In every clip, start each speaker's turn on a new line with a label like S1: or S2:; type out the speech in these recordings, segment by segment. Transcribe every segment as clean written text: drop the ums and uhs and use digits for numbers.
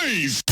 S1: noise!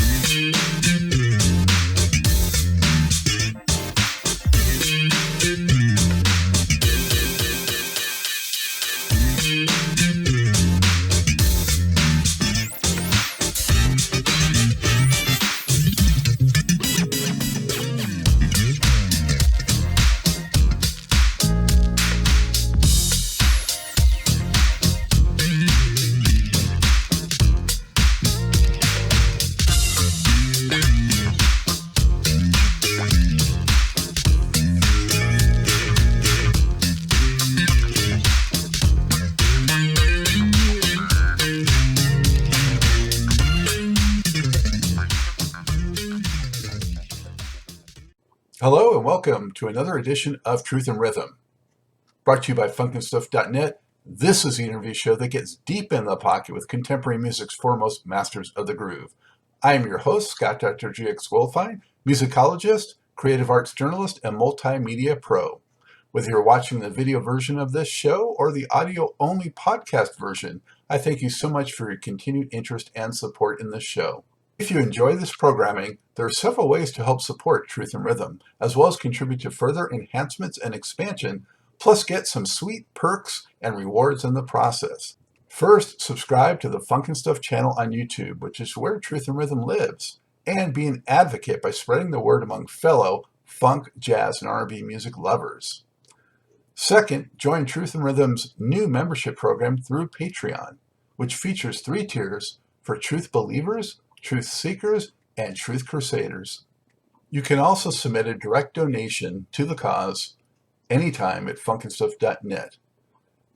S2: Hello and welcome to another edition of Truth in Rhythm. Brought to you by FunkinStuff.net, this is the interview show that gets deep in the pocket with contemporary music's foremost masters of the groove. I am your host, Scott Dr. GX Goldfine, musicologist, creative arts journalist, and multimedia pro. Whether you're watching the video version of this show or the audio-only podcast version, I thank you so much for your continued interest and support in this show. If you enjoy this programming, there are several ways to help support Truth in Rhythm, as well as contribute to further enhancements and expansion, plus get some sweet perks and rewards in the process. First, subscribe to the Funkin' Stuff channel on YouTube, which is where Truth in Rhythm lives, and be an advocate by spreading the word among fellow funk, jazz, and R&B music lovers. Second, join Truth in Rhythm's new membership program through Patreon, which features 3 tiers for truth believers, truth seekers, and truth crusaders. You can also submit a direct donation to the cause anytime at FunkinStuff.net.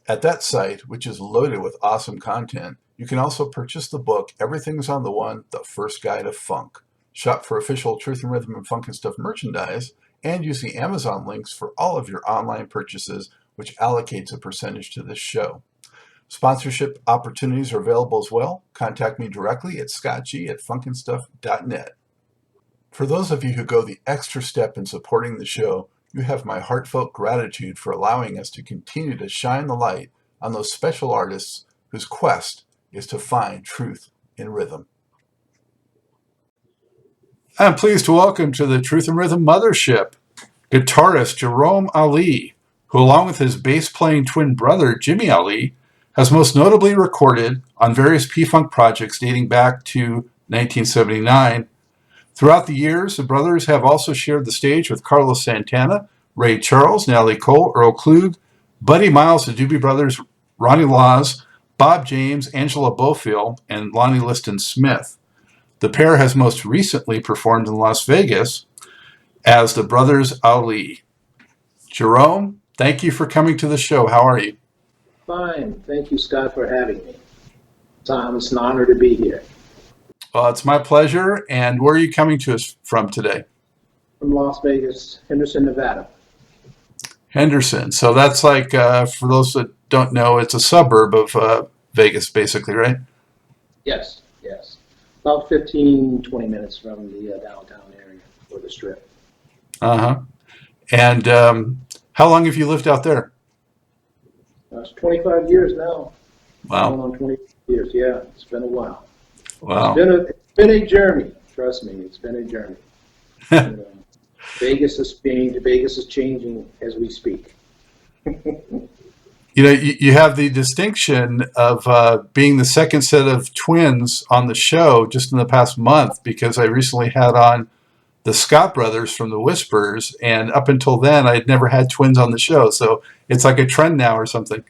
S2: At that site, which is loaded with awesome content, you can also purchase the book Everything's on the One, The First Guide of Funk. Shop for official Truth in Rhythm and Funkin' Stuff merchandise, and use the Amazon links for all of your online purchases, which allocates a percentage to this show. Sponsorship opportunities are available as well. Contact me directly at scottg@funkinstuff.net. For those of you who go the extra step in supporting the show, you have my heartfelt gratitude for allowing us to continue to shine the light on those special artists whose quest is to find truth in rhythm. I'm pleased to welcome to the Truth in Rhythm Mothership guitarist Jerome Ali, who along with his bass-playing twin brother Jimmy Ali, has most notably recorded on various P-Funk projects dating back to 1979. Throughout the years, the brothers have also shared the stage with Carlos Santana, Ray Charles, Natalie Cole, Earl Klug, Buddy Miles, the Doobie Brothers, Ronnie Laws, Bob James, Angela Bofill, and Lonnie Liston Smith. The pair has most recently performed in Las Vegas as the Brothers Ali. Jerome, thank you for coming to the show. How are you?
S3: Fine. Thank you, Scott, for having me. It's an honor to be here.
S2: Well, it's my pleasure. And where are you coming to us from today?
S3: From Las Vegas, Henderson, Nevada.
S2: Henderson. So that's like, for those that don't know, it's a suburb of Vegas, basically, right?
S3: Yes. About 15, 20 minutes from the downtown area or the Strip.
S2: Uh-huh. And how long have you lived out there?
S3: It's 25 years now.
S2: Wow.
S3: Going on 20 years, yeah. It's been a while.
S2: Wow.
S3: It's been a journey. Trust me, it's been a journey. Vegas is changing as we speak.
S2: You know, you have the distinction of being the second set of twins on the show just in the past month, because I recently had on the Scott brothers from the Whispers, and up until then, I had never had twins on the show. So it's like a trend now or something.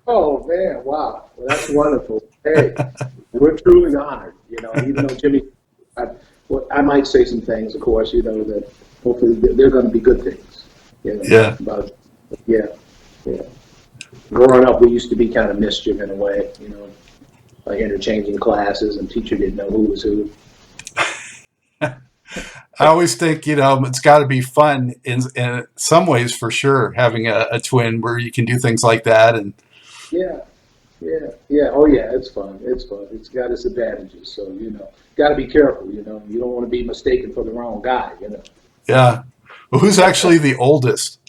S3: Oh, man, wow. Well, that's wonderful. Hey, we're truly honored, even though Jimmy, I might say some things, of course, that hopefully they're going to be good things.
S2: Yeah.
S3: Yeah. Growing up, we used to be kind of mischief in a way, like interchanging classes, and teacher didn't know who was who.
S2: I always think, it's got to be fun in some ways for sure, having a twin where you can do things like that. And
S3: Yeah. Oh, yeah, it's fun. It's got its advantages. So, got to be careful, You don't want to be mistaken for the wrong guy,
S2: Yeah. Well, who's actually the oldest?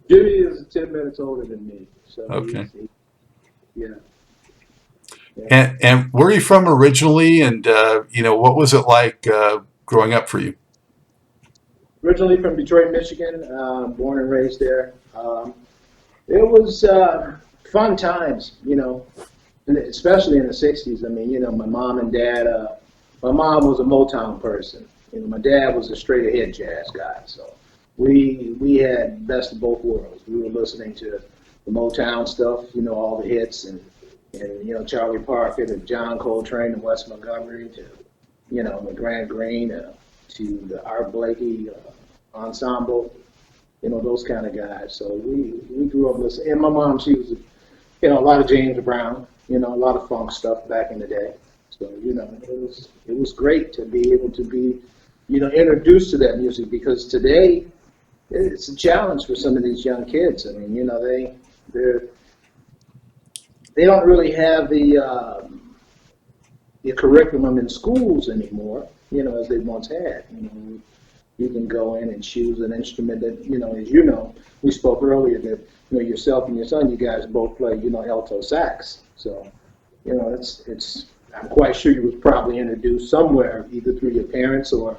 S3: Jimmy is 10 minutes older than me. So
S2: okay.
S3: Yeah. Yeah.
S2: And where are you from originally? And what was it like growing up for you?
S3: Originally from Detroit, Michigan, born and raised there. It was fun times, and especially in the '60s. I mean, my mom and dad. My mom was a Motown person. My dad was a straight ahead jazz guy. So we had best of both worlds. We were listening to the Motown stuff, all the hits, and Charlie Parker to John Coltrane and Wes Montgomery to the Grant Green to the Art Blakey ensemble. Those kind of guys. So we grew up listening. And my mom, she was, a lot of James Brown, a lot of funk stuff back in the day. So, it was great to be able to be, introduced to that music because today it's a challenge for some of these young kids. I mean, they don't really have the curriculum in schools anymore, as they once had. You can go in and choose an instrument that, as we spoke earlier that, yourself and your son, you guys both play, alto sax. So, I'm quite sure you was probably introduced somewhere, either through your parents or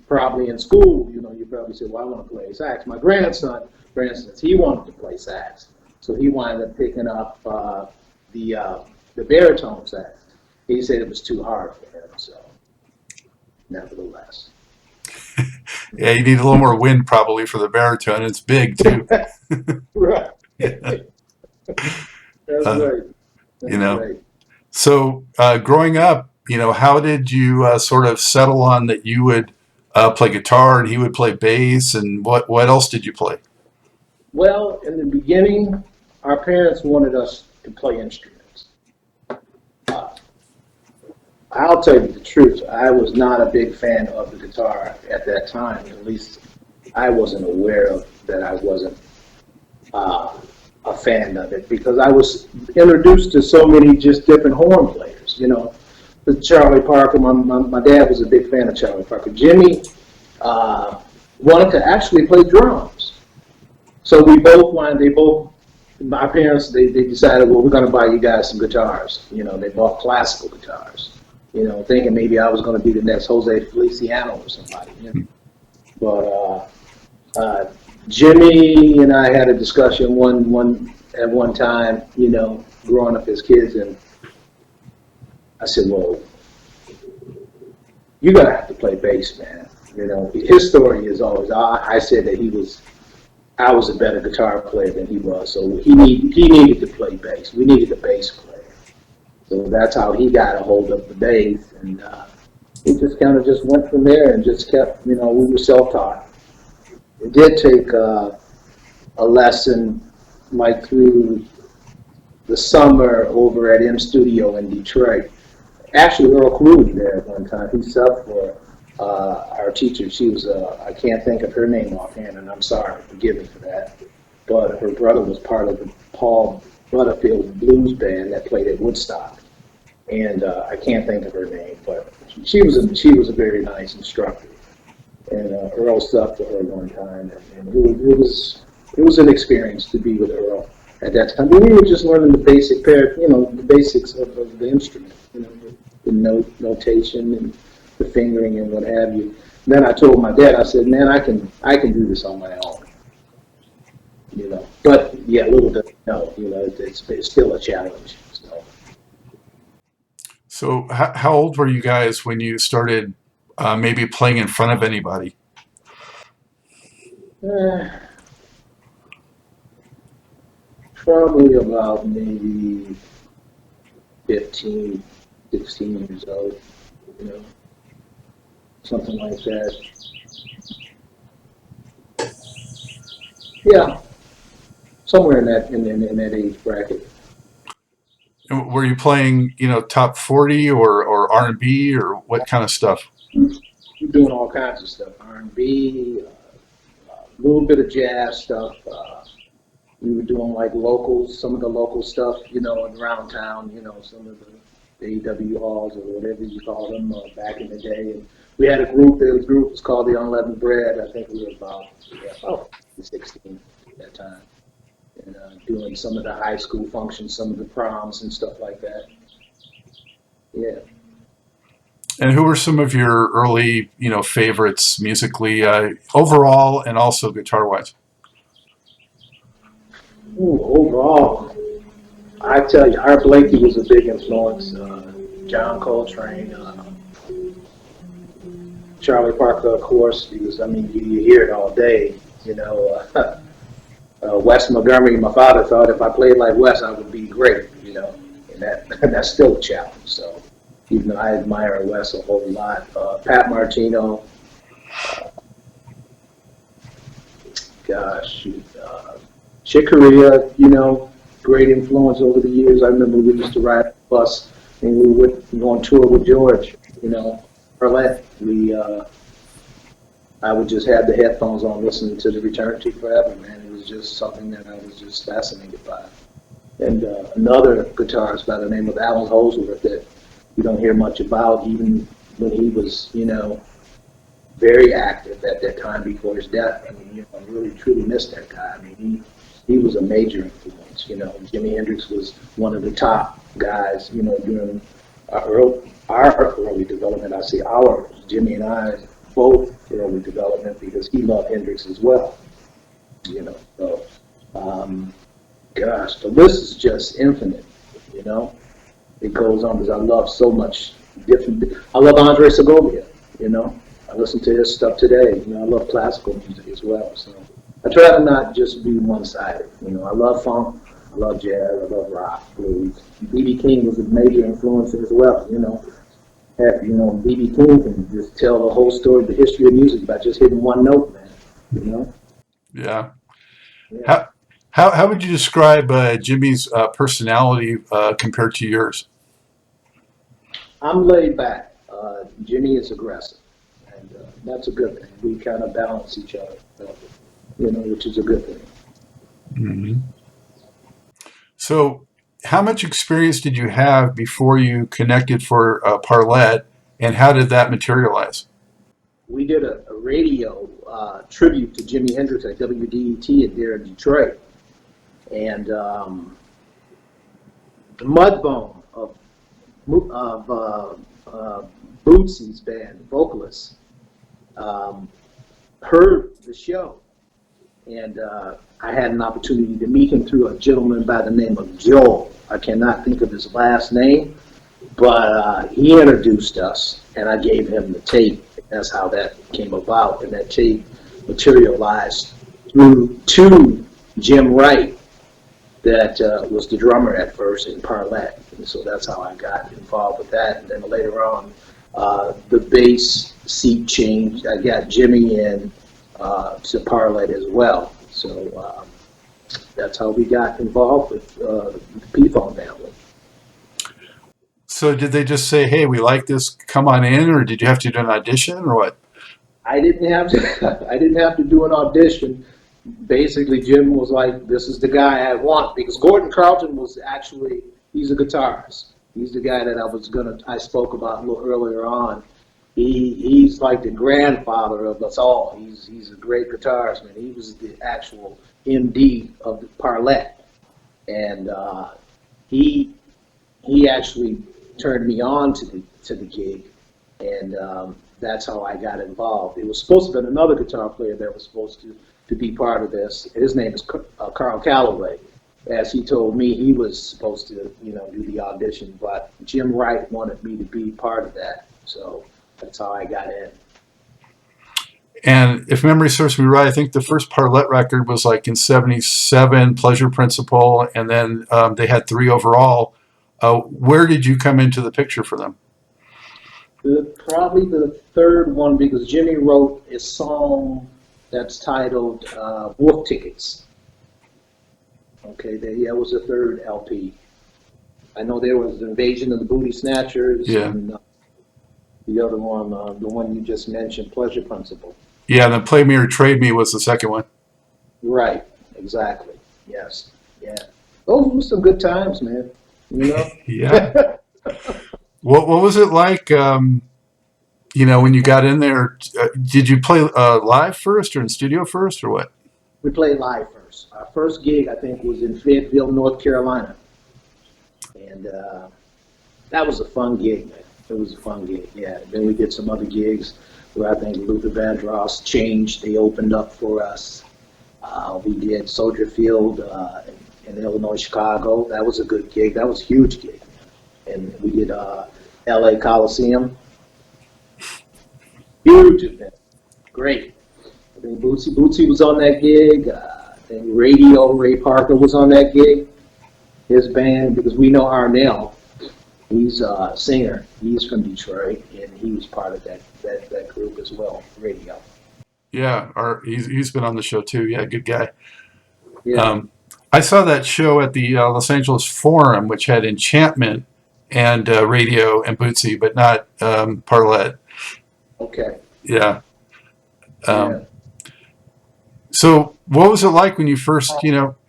S3: probably in school, you probably said, well, I want to play sax. My grandson, for instance, he wanted to play sax. So he wound up picking up the baritone sax. He said it was too hard for him, so nevertheless.
S2: Yeah, you need a little more wind probably for the baritone. It's big too.
S3: Right. That's
S2: Uh,
S3: right.
S2: you
S3: That's
S2: know.
S3: right.
S2: So growing up, how did you sort of settle on that you would play guitar and he would play bass, and what else did you play?
S3: Well, in the beginning, our parents wanted us to play instruments. Uh, I'll tell you the truth. I was not a big fan of the guitar at that time. At least I wasn't aware of that. I wasn't uh, a fan of it because I was introduced to so many just different horn players. The Charlie Parker. My dad was a big fan of Charlie Parker. Jimmy uh, wanted to actually play drums. So we both wanted. They both. My parents. They decided, well, we're going to buy you guys some guitars. They bought classical guitars. Thinking maybe I was going to be the next Jose Feliciano or somebody. But Jimmy and I had a discussion at one time, growing up as kids, and I said, "Well, you're gonna have to play bass, man." His story is always I said that I was a better guitar player than he was, so he needed to play bass. We needed a bass player, so that's how he got a hold of the bass, and he just kind of just went from there and just kept, we were self-taught. It did take a lesson like through the summer over at M Studio in Detroit. Actually, Earl Cluey there at one time. He subbed for our teacher. She was, I can't think of her name offhand, and I'm sorry, forgive me for that. But her brother was part of the Paul Butterfield blues band that played at Woodstock. And I can't think of her name, but she was a very nice instructor. And Earl subbed for her one time, and it was an experience to be with Earl at that time. But we were just learning the the basics of the instrument, the notation and the fingering and what have you. Then I told my dad, I said, man, I can do this on my own, But yeah, little bit, no, it's still a challenge.
S2: So how old were you guys when you started maybe playing in front of anybody?
S3: So probably about maybe 15, 16 years old, you know, something like that. Yeah, somewhere in that age bracket.
S2: And were you playing, top 40 or R&B or what kind of stuff?
S3: We're doing all kinds of stuff, R&B, a little bit of jazz stuff. We were doing like locals, some of the local stuff, around town, some of the AW halls or whatever you call them back in the day. And we had a group. The group was called the Unleavened Bread. I think we were about 16 at that time, and doing some of the high school functions, some of the proms and stuff like that. Yeah.
S2: And who were some of your early, favorites musically, overall and also guitar wise?
S3: Ooh, overall, I tell you, Art Blakey was a big influence. John Coltrane, Charlie Parker, of course, because I mean, you hear it all day. You know, Wes Montgomery. My father thought if I played like Wes, I would be great. You know, and that's still a challenge. So, even though I admire Wes a whole lot, Pat Martino, gosh, Chick Corea, great influence over the years. I remember we used to ride the bus and we would go on tour with George, Perlette. I would just have the headphones on listening to the Return to Forever, man. It was just something that I was just fascinated by. And another guitarist by the name of Alan Holdsworth that you don't hear much about, even when he was, very active at that time before his death. I mean, I really truly miss that guy. I mean, he was a major influence. Jimi Hendrix was one of the top guys. During our early development. I say our Jimmy and I both early development because he loved Hendrix as well. So gosh, the list is just infinite. It goes on because I love so much different. I love Andre Segovia. I listen to his stuff today. I love classical music as well. So I try to not just be one-sided. I love funk, I love jazz, I love rock, blues. B.B. King was a major influence as well. B.B. King can just tell the whole story, the history of music by just hitting one note, man.
S2: Yeah.
S3: Yeah.
S2: How would you describe Jimmy's personality compared to yours?
S3: I'm laid back. Jimmy is aggressive, and that's a good thing. We kind of balance each other, which is a good thing.
S2: Mm-hmm. So, how much experience did you have before you connected for Parlette, and how did that materialize?
S3: We did a radio tribute to Jimi Hendrix at WDET there in Detroit, and the Mudbone of Bootsy's band, vocalist, heard the show, and I had an opportunity to meet him through a gentleman by the name of Joel. I cannot think of his last name, but he introduced us, and I gave him the tape. That's how that came about, and that tape materialized through to Jim Wright, that was the drummer at first in Parlette, and so that's how I got involved with that. And then later on, the bass seat changed. I got Jimmy in to Parlette as well. So that's how we got involved with the P-Phone family.
S2: So, did they just say, "Hey, we like this, come on in," or did you have to do an audition, or what?
S3: I didn't have to. I didn't have to do an audition. Basically, Jim was like, "This is the guy I want," because Gordon Carlton was actually, he's a guitarist. He's the guy that I spoke about a little earlier on. He's like the grandfather of us all. He's a great guitarist, man. He was the actual MD of the Parlette, and he actually turned me on to the gig, and that's how I got involved. It was supposed to be another guitar player that was supposed to be part of this. His name is Carl Calloway. As he told me, he was supposed to, do the audition, but Jim Wright wanted me to be part of that, so that's how I got in.
S2: And if memory serves me right, I think the first Parlette record was like in '77, Pleasure Principle, and then they had 3 overall. Where did you come into the picture for them?
S3: Probably the third one, because Jimmy wrote a song that's titled Wolf Tickets. Okay, that was the third LP. I know there was Invasion of the Booty Snatchers,
S2: Yeah.
S3: and the other one, the one you just mentioned, Pleasure Principle.
S2: Yeah, then Play Me or Trade Me was the second one.
S3: Right, exactly. Yes, yeah. Those were some good times, man.
S2: Yeah. What was it like, when you got in there? Did you play live first or in studio first or what?
S3: We played live first. Our first gig, I think, was in Fayetteville, North Carolina. And that was a fun gig, man. It was a fun gig, yeah. Then we did some other gigs where I think Luther Vandross changed. They opened up for us. We did Soldier Field in Illinois, Chicago. That was a good gig. That was a huge gig. And we did L.A. Coliseum. Huge event. Great. I think Bootsy was on that gig. I think Ray Parker was on that gig. His band, because we know Arnell. He's a singer. He's from Detroit, and he was part of that group as well, Radio.
S2: Yeah, he's been on the show too. Yeah, good guy.
S3: Yeah.
S2: I saw that show at the Los Angeles Forum, which had Enchantment and Radio and Bootsy, but not Parlette.
S3: Okay.
S2: Yeah.
S3: Yeah.
S2: So, what was it like when you first,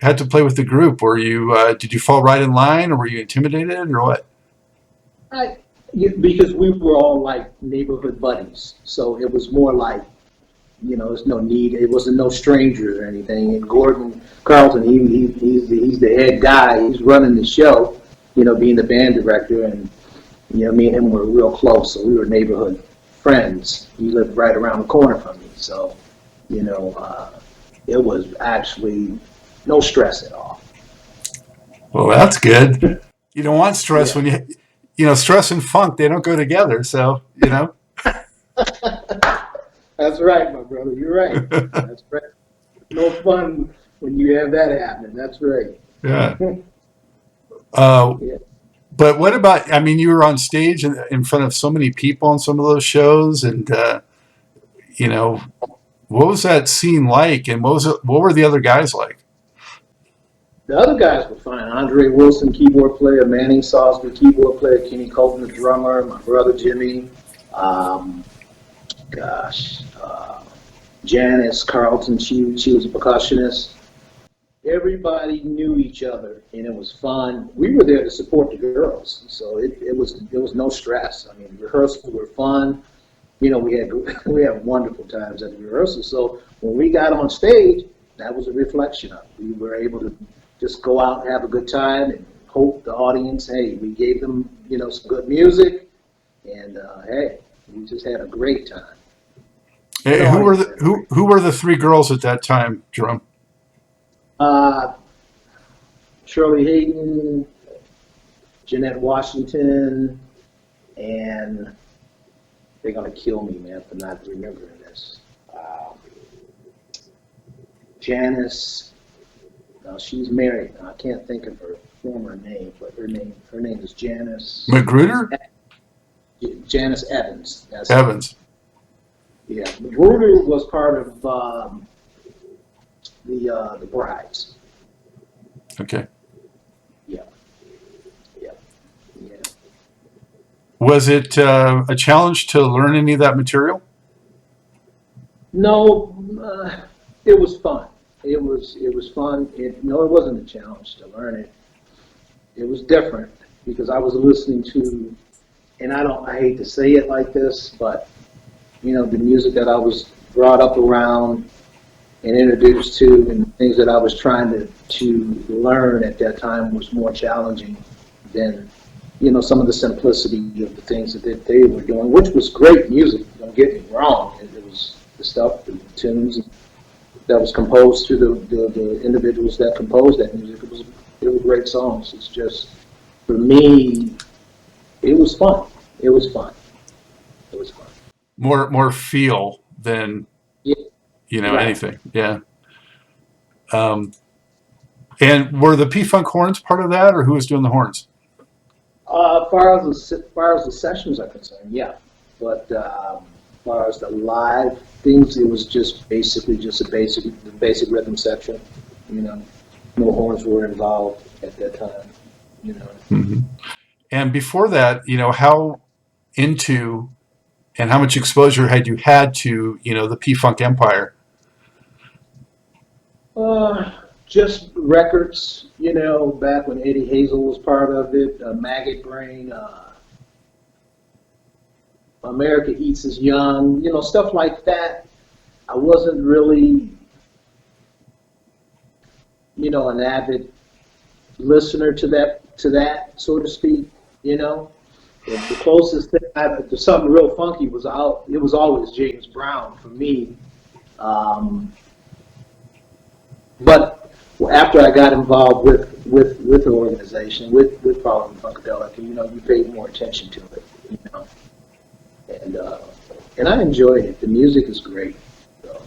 S2: had to play with the group? Were you did you fall right in line, or were you intimidated, or what?
S3: Because we were all like neighborhood buddies, so it was more like, there's no need. It wasn't no strangers or anything. And Gordon Carlton, he's the head guy. He's running the show, being the band director, and me and him were real close, so we were neighborhood friends. He lived right around the corner from me, so it was actually no stress at all.
S2: Well, that's good. You don't want stress when stress and funk, they don't go together. So,
S3: That's right, my brother. You're right. That's right. No fun when you have that happening. That's right.
S2: Yeah.
S3: Yeah.
S2: But what about, you were on stage in front of so many people on some of those shows, and, what was that scene like, and what were the other guys like?
S3: The other guys were fine. Andre Wilson, keyboard player, Manning Salisbury, keyboard player, Kenny Colton, the drummer, my brother Jimmy, Janice Carlton, she was a percussionist. Everybody knew each other, and it was fun. We were there to support the girls, so it was no stress. Rehearsals were fun. We had wonderful times at the rehearsal. So when we got on stage, that was a reflection of it. We were able to just go out and have a good time and hope the audience, hey, we gave them, some good music, and hey, we just had a great time.
S2: Hey, who were the three girls at that time, Jerome?
S3: Shirley Hayden, Jeanette Washington, and they're gonna kill me, man, for not remembering this. Janice. No, she's married. I can't think of her former name, but her name is Janice.
S2: Magruder?
S3: Janice Evans. That's
S2: Evans.
S3: Yeah, Magruder was part of the Brides.
S2: Okay.
S3: Yeah.
S2: Was it a challenge to learn any of that material?
S3: No, it was fun. It was fun. It wasn't a challenge to learn it. It was different because I was listening to, and I hate to say it like this, but the music that I was brought up around and introduced to, and things that I was trying to learn at that time was more challenging than some of the simplicity of the things that they were doing, which was great music. Don't get me wrong. It was the stuff, the tunes that was composed through the individuals that composed that music. It were great songs. It's just, for me, it was fun. It was fun.
S2: More feel than
S3: Right.
S2: anything. Yeah. And were the P-Funk horns part of that, or who was doing the horns?
S3: As far as the sessions are concerned, yeah. But as far as the live things, it was just basically the basic rhythm section. No horns were involved at that time.
S2: Mm-hmm. And before that, how into and how much exposure had you had to, the P-Funk empire?
S3: Just records, back when Eddie Hazel was part of it, Maggot Brain, America Eats Us Young, stuff like that. I wasn't really, an avid listener to that, so to speak, The closest thing to something real funky was out. It was always James Brown for me. But after I got involved with the organization, with Parliament Funkadelic, you paid more attention to it, and I enjoyed it. The music is great, so,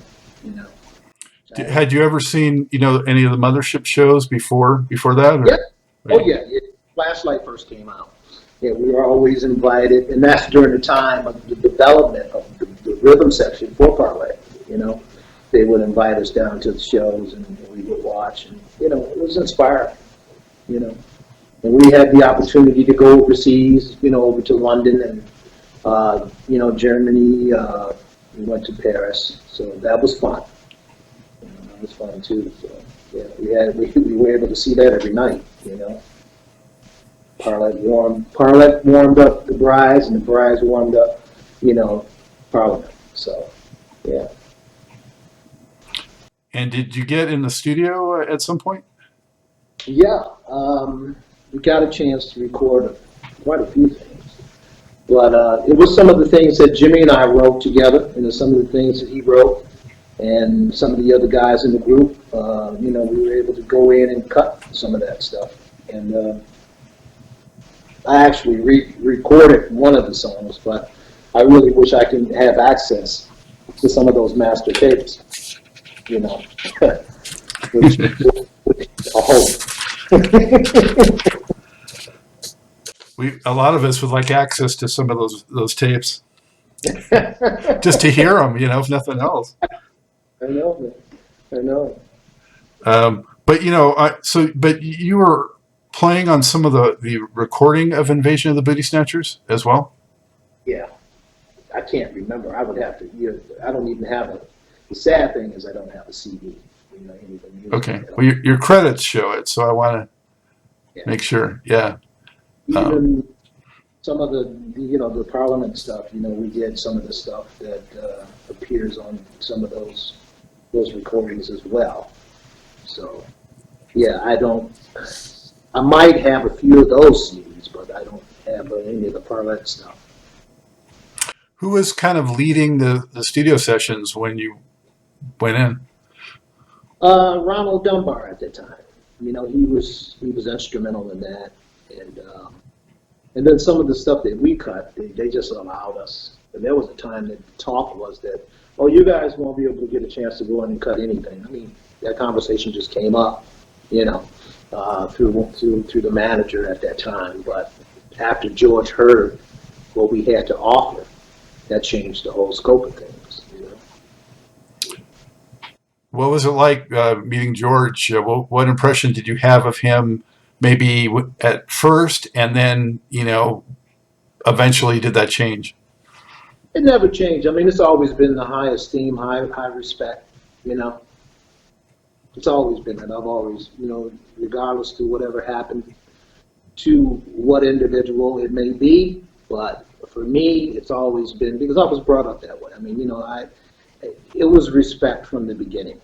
S2: Had you ever seen, any of the Mothership shows before that? Or?
S3: Yeah. Oh yeah. Flashlight first came out. Yeah, we were always invited, and that's during the time of the development of the rhythm section for Parlay. They would invite us down to the shows, and we would watch, and it was inspiring. And we had the opportunity to go overseas, over to London and Germany. We went to Paris, so that was fun. That was fun too. So yeah, we were able to see that every night. Parliament warmed up the brides, and the brides warmed up, Parliament. So yeah.
S2: And did you get in the studio at some point?
S3: Yeah, we got a chance to record quite a few things, but it was some of the things that Jimmy and I wrote together, and some of the things that he wrote, and some of the other guys in the group. We were able to go in and cut some of that stuff, and I actually recorded one of the songs, but I really wish I could have access to some of those master tapes. Which a hope.
S2: A lot of us would like access to some of those tapes, just to hear them, if nothing else.
S3: I know.
S2: But but you were playing on some of the recording of Invasion of the Booty Snatchers as well.
S3: Yeah, I can't remember. I would have to. I don't even have a. The sad thing is I don't have a CD.
S2: Okay. Well, your credits show it, so I want to make sure. Yeah.
S3: Even some of the Parliament stuff. We did some of the stuff that appears on some of those recordings as well. So, yeah, I might have a few of those CDs, but I don't have any of the Parliament stuff.
S2: Who was kind of leading the studio sessions when you went in?
S3: Ronald Dunbar at that time. He was instrumental in that, and then some of the stuff that we cut, they just allowed us. And there was a time that the talk was that, oh, you guys won't be able to get a chance to go in and cut anything. I mean, that conversation just came up, through the manager at that time. But after George heard what we had to offer, that changed the whole scope of things.
S2: What was it like meeting George? What impression did you have of him? Maybe at first, and then eventually, did that change?
S3: It never changed. I mean, it's always been the high esteem, high respect. It's always been that. I've always, regardless to whatever happened to what individual it may be, but for me, it's always been because I was brought up that way. I mean, it was respect from the beginning.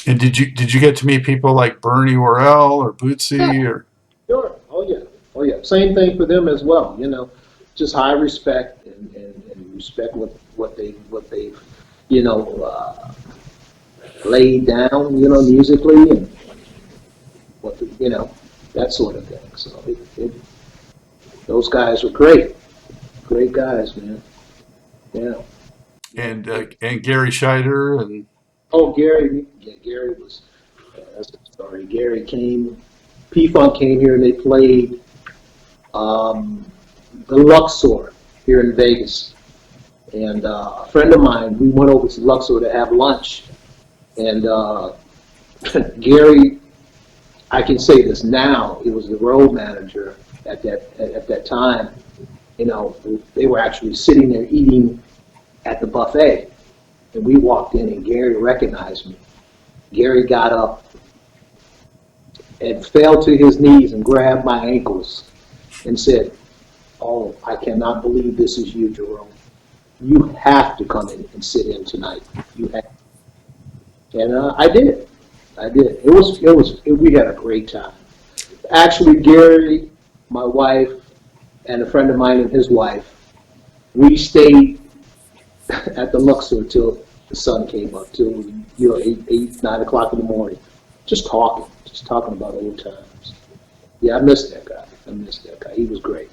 S2: And did you get to meet people like Bernie Worrell or Bootsy or?
S3: Sure. Oh yeah. Same thing for them as well. Just high respect and respect what they laid down. Musically and what that sort of thing. So those guys were great guys, man. Yeah.
S2: And Gary Scheider and.
S3: Oh, Gary. Yeah, Gary was. That's the story. Gary came. P-Funk came here and they played the Luxor here in Vegas. And a friend of mine, we went over to Luxor to have lunch. And Gary, I can say this now, he was the road manager at that time. They were actually sitting there eating at the buffet. And we walked in and Gary recognized me. Gary got up and fell to his knees and grabbed my ankles and said, "Oh, I cannot believe this is you, Jerome. You have to come in and sit in tonight. You have." And I did. We had a great time. Actually, Gary, my wife, and a friend of mine and his wife, we stayed at the Luxor till the sun came up, till 8, 9 o'clock in the morning, just talking about old times. Yeah, I miss that guy. I miss that guy. He was great.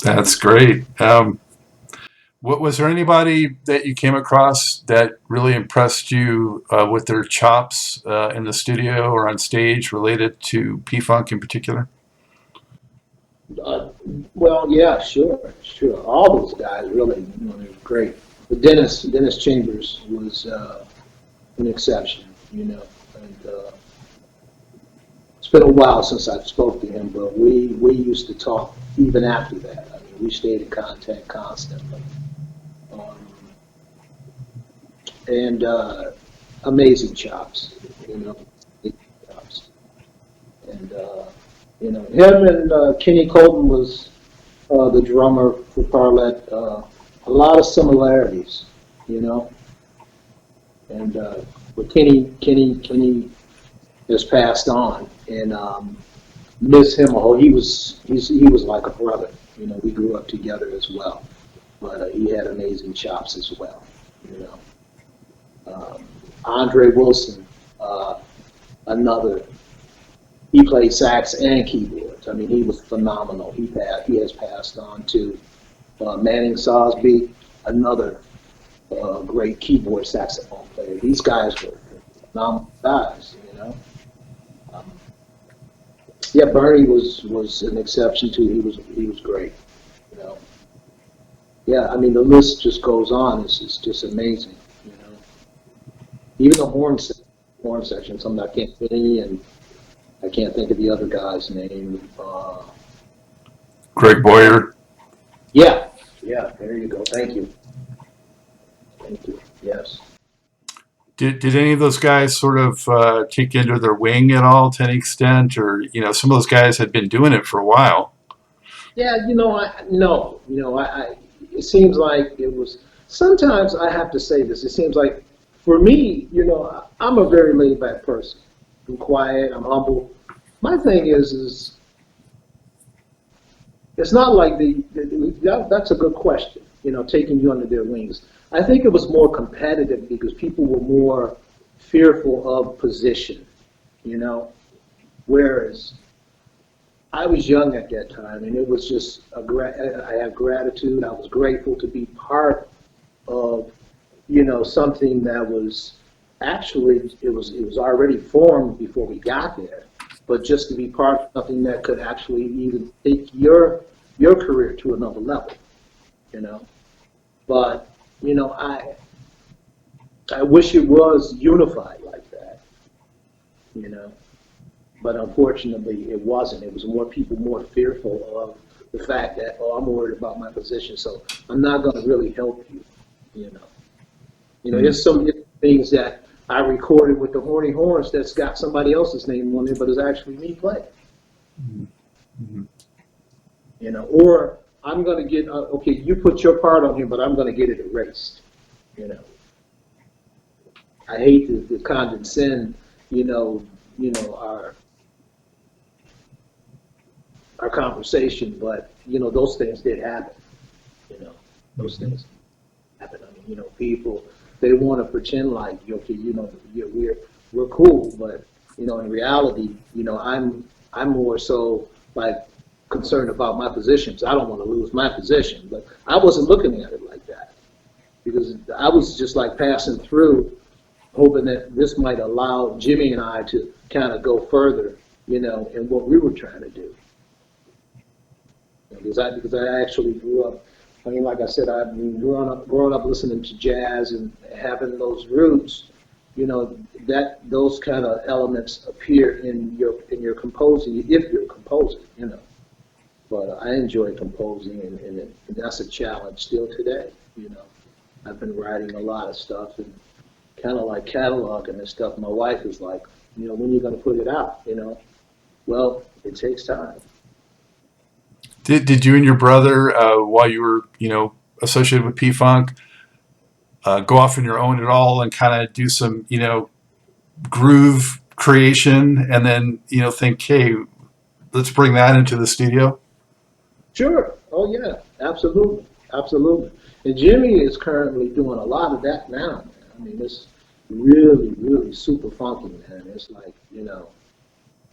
S2: That's great. What was there anybody that you came across that really impressed you with their chops in the studio or on stage related to P-Funk in particular?
S3: Uh, well, yeah, sure. All those guys really, they were great. But Dennis Chambers was an exception, and it's been a while since I spoke to him, but we used to talk even after that. I mean, we stayed in contact constantly. Um, and amazing chops, amazing chops. And him and Kenny Colton was the drummer for Parlet. A lot of similarities, you know. And but Kenny has passed on, and miss him. Oh, he was like a brother. We grew up together as well. But he had amazing chops as well. You know. Andre Wilson, another. He played sax and keyboards. I mean, he was phenomenal. He has passed on to Manning Sosby, another great keyboard saxophone player. These guys were phenomenal guys. Um, yeah, Bernie was an exception too. He was great. You know. Yeah, I mean the list just goes on. It's just amazing. Even the horn section. Some I can't fit any, and I can't think of the other guy's name.
S2: Greg Boyer.
S3: Yeah, there you go. Thank you. Yes.
S2: Did any of those guys sort of take you under their wing at all to any extent, or some of those guys had been doing it for a while?
S3: Yeah, it seems like it was. Sometimes I have to say this. It seems like, for me, I'm a very laid back person. I'm quiet. I'm humble. My thing is it's not like that's a good question. Taking you under their wings. I think it was more competitive because people were more fearful of position. Whereas I was young at that time, and it was just I had gratitude. I was grateful to be part of something that was actually it was already formed before we got there, but just to be part of something that could actually even take your career to another level, But I wish it was unified like that, But unfortunately, it wasn't. It was more fearful of the fact that, I'm worried about my position, so I'm not going to really help you, There's some things that I recorded with the Horny Horns that's got somebody else's name on it, but it's actually me playing.
S2: Mm-hmm.
S3: Or I'm going to get, okay, you put your part on here, but I'm going to get it erased, I hate to condescend, our conversation, but, those things did happen, those things happen. I mean, people, they want to pretend like, okay, we're cool, but, in reality, I'm more so like concerned about my positions. I don't want to lose my position, but I wasn't looking at it like that because I was just like passing through, hoping that this might allow Jimmy and I to kind of go further, in what we were trying to do. Because I actually grew up. I mean, like I said, I've been growing up listening to jazz and having those roots. That those kind of elements appear in your composing if you're composing. But I enjoy composing, and that's a challenge still today. I've been writing a lot of stuff and kind of like cataloging and stuff. My wife is like, when are you going to put it out? Well, it takes time.
S2: Did you and your brother, while you were associated with P-Funk, go off on your own at all and kind of do some groove creation, and then think, hey, let's bring that into the studio?
S3: Sure. Oh yeah, absolutely, absolutely. And Jimmy is currently doing a lot of that now, man. I mean, it's really, really super funky, man. It's like,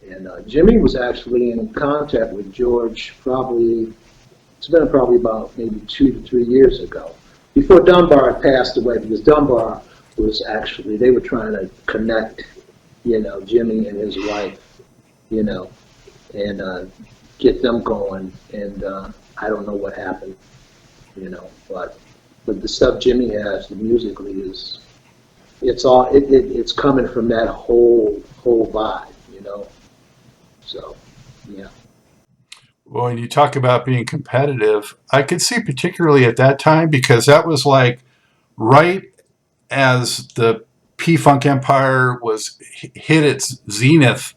S3: and Jimmy was actually in contact with George probably, it's been probably about maybe 2 to 3 years ago, before Dunbar had passed away, because Dunbar was actually, they were trying to connect, Jimmy and his wife, you know, and get them going. And I don't know what happened, but the stuff Jimmy has, the musically is, it's coming from that whole vibe, So, yeah.
S2: Well, when you talk about being competitive, I could see particularly at that time because that was like right as the P-Funk Empire was hit its zenith,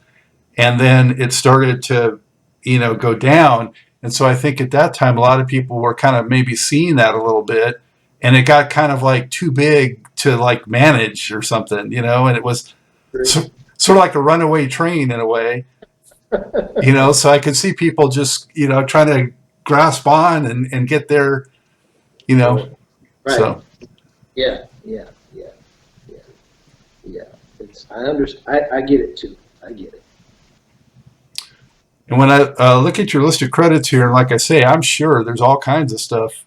S2: and then it started to, go down. And so I think at that time, a lot of people were kind of maybe seeing that a little bit, and it got kind of like too big to like manage or something, and it was so, sort of like a runaway train in a way, so I could see people just, trying to grasp on and get there, you know,
S3: Right.
S2: so.
S3: Yeah, yeah, yeah, yeah, yeah. I understand. I get it too. I get it.
S2: And when I look at your list of credits here, and like I say, I'm sure there's all kinds of stuff,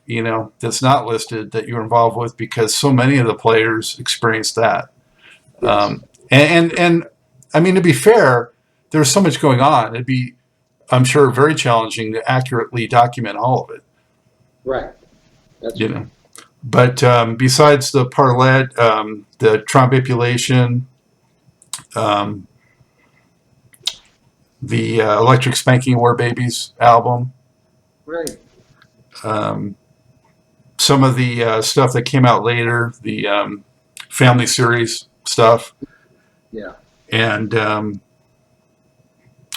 S2: that's not listed that you're involved with because so many of the players experienced that.
S3: Yes.
S2: And I mean, to be fair, there's so much going on. It'd be, I'm sure, very challenging to accurately document all of it,
S3: Right. That's
S2: you
S3: right.
S2: know. But besides the parlet, the trombipulation, um, the Electric Spanking War Babies album,
S3: Right.
S2: um, some of the stuff that came out later, the family series stuff,
S3: Yeah.
S2: and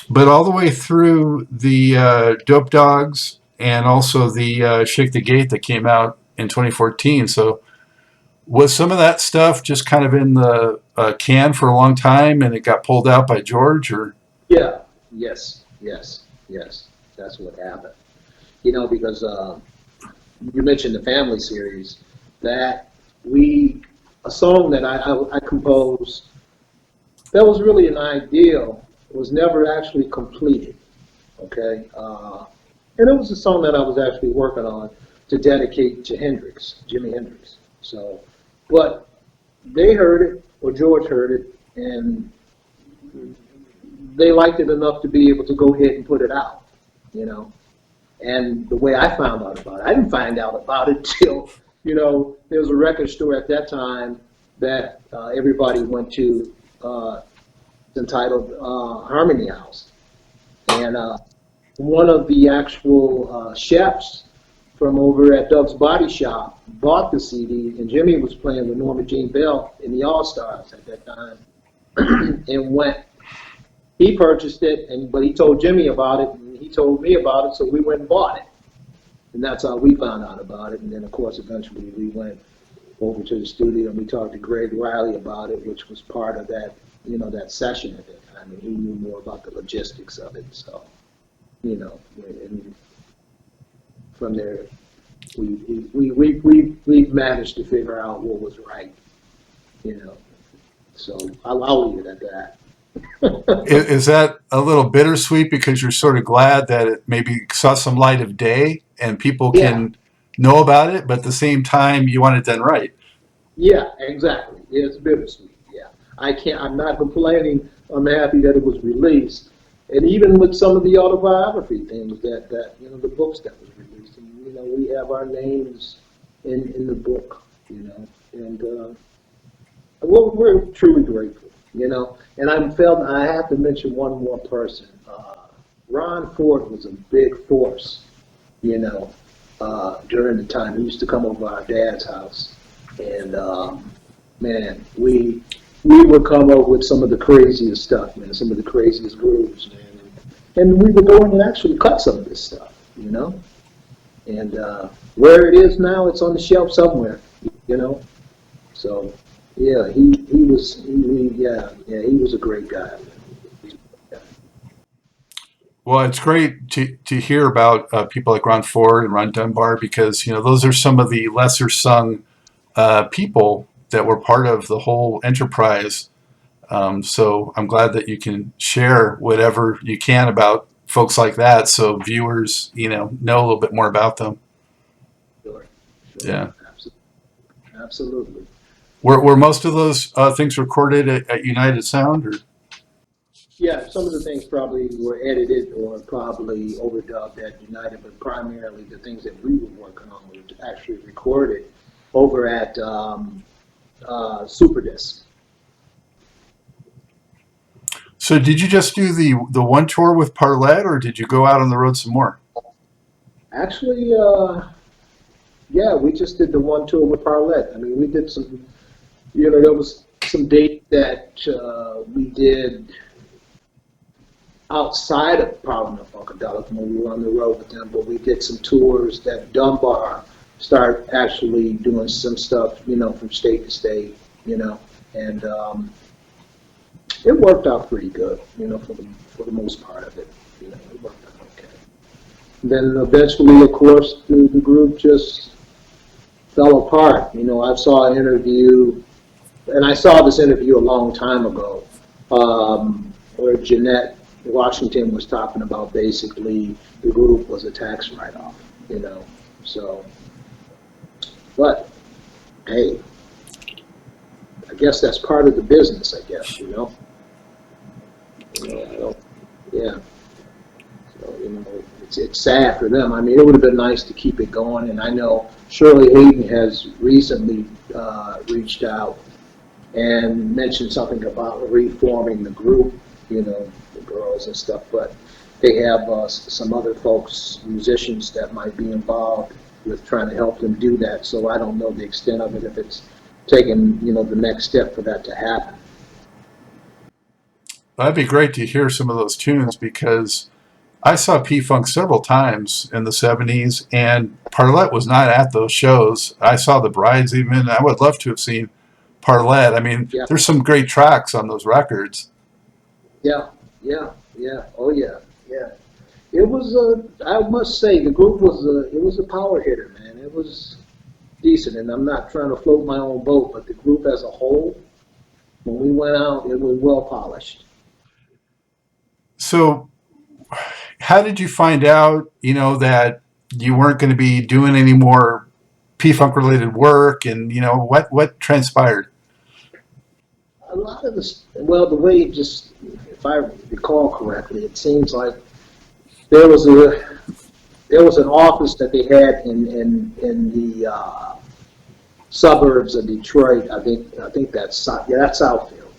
S2: but all the way through the Dope Dogs and also the Shake the Gate that came out in 2014. So was some of that stuff just kind of in the can for a long time and it got pulled out by George, or?
S3: Yeah. Yes. Yes. Yes. That's what happened. Because you mentioned the family series, that a song that I composed, that was really an ideal, was never actually completed. Okay. And it was a song that I was actually working on to dedicate to Hendrix, Jimi Hendrix. So, but they heard it, or George heard it, and they liked it enough to be able to go ahead and put it out, And the way I found out about it, I didn't find out about it till, there was a record store at that time that everybody went to, entitled Harmony House. And one of the actual chefs from over at Doug's Body Shop bought the CD, and Jimmy was playing with Norma Jean Bell in the All-Stars at that time, and he purchased it, but he told Jimmy about it, and he told me about it, so we went and bought it. And that's how we found out about it. And then, of course, eventually we went over to the studio and we talked to Greg Riley about it, which was part of that, that session at that time. And he knew more about the logistics of it. So, and from there, we've managed to figure out what was right, So I'll leave it at that.
S2: Is that a little bittersweet because you're sort of glad that it maybe saw some light of day and people can know about it, but at the same time you want it done right?
S3: Yeah, exactly. It's bittersweet. Yeah, I'm not complaining. I'm happy that it was released, and even with some of the autobiography things that the books that was released, and we have our names in the book, and we're truly grateful. And I have to mention one more person. Ron Ford was a big force, during the time. He used to come over our dad's house, and man, we would come up with some of the craziest stuff, man, some of the craziest grooves, man, and we would go in and actually cut some of this stuff, and where it is now, it's on the shelf somewhere, So. Yeah, he was a great guy.
S2: Well, it's great to hear about people like Ron Ford and Ron Dunbar because those are some of the lesser sung people that were part of the whole enterprise. So I'm glad that you can share whatever you can about folks like that, so viewers know a little bit more about them.
S3: Sure, sure,
S2: Yeah.
S3: absolutely.
S2: Were most of those things recorded at United Sound, or?
S3: Yeah, some of the things probably were edited or probably overdubbed at United, but primarily the things that we were working on were actually recorded over at Superdisc.
S2: So did you just do the one tour with Parlette, or did you go out on the road some more?
S3: Actually, yeah, we just did the one tour with Parlette. I mean, we did some, there was some date that we did outside of Parliament Funkadelic when we were on the road with them, but we did some tours that Dunbar started actually doing some stuff, from state to state, and it worked out pretty good, for the most part of it, it worked out okay. Then eventually, of course, the group just fell apart. I saw an interview, and I saw this interview a long time ago, where Jeanette Washington was talking about basically the group was a tax write-off, so, but, hey, I guess that's part of the business, I guess, yeah, so, it's sad for them. I mean, it would have been nice to keep it going, and I know Shirley Hayden has recently reached out and mentioned something about reforming the group, the girls and stuff, but they have some other folks, musicians, that might be involved with trying to help them do that, so I don't know the extent of it, if it's taking, the next step for that to happen.
S2: That'd be great to hear some of those tunes because I saw P-Funk several times in the 70s, and Parlette was not at those shows. I saw the Brides even. I would love to have seen Parlette. I mean,
S3: Yeah.
S2: there's some great tracks on those records.
S3: Yeah, oh yeah. It was I must say, the group was a power hitter, man. It was decent, and I'm not trying to float my own boat, but the group as a whole, when we went out, it was well polished.
S2: So how did you find out, that you weren't going to be doing any more P-Funk related work, and, what transpired?
S3: A lot of this, well, the way if I recall correctly, it seems like there was an office that they had in the suburbs of Detroit. I think that's Southfield,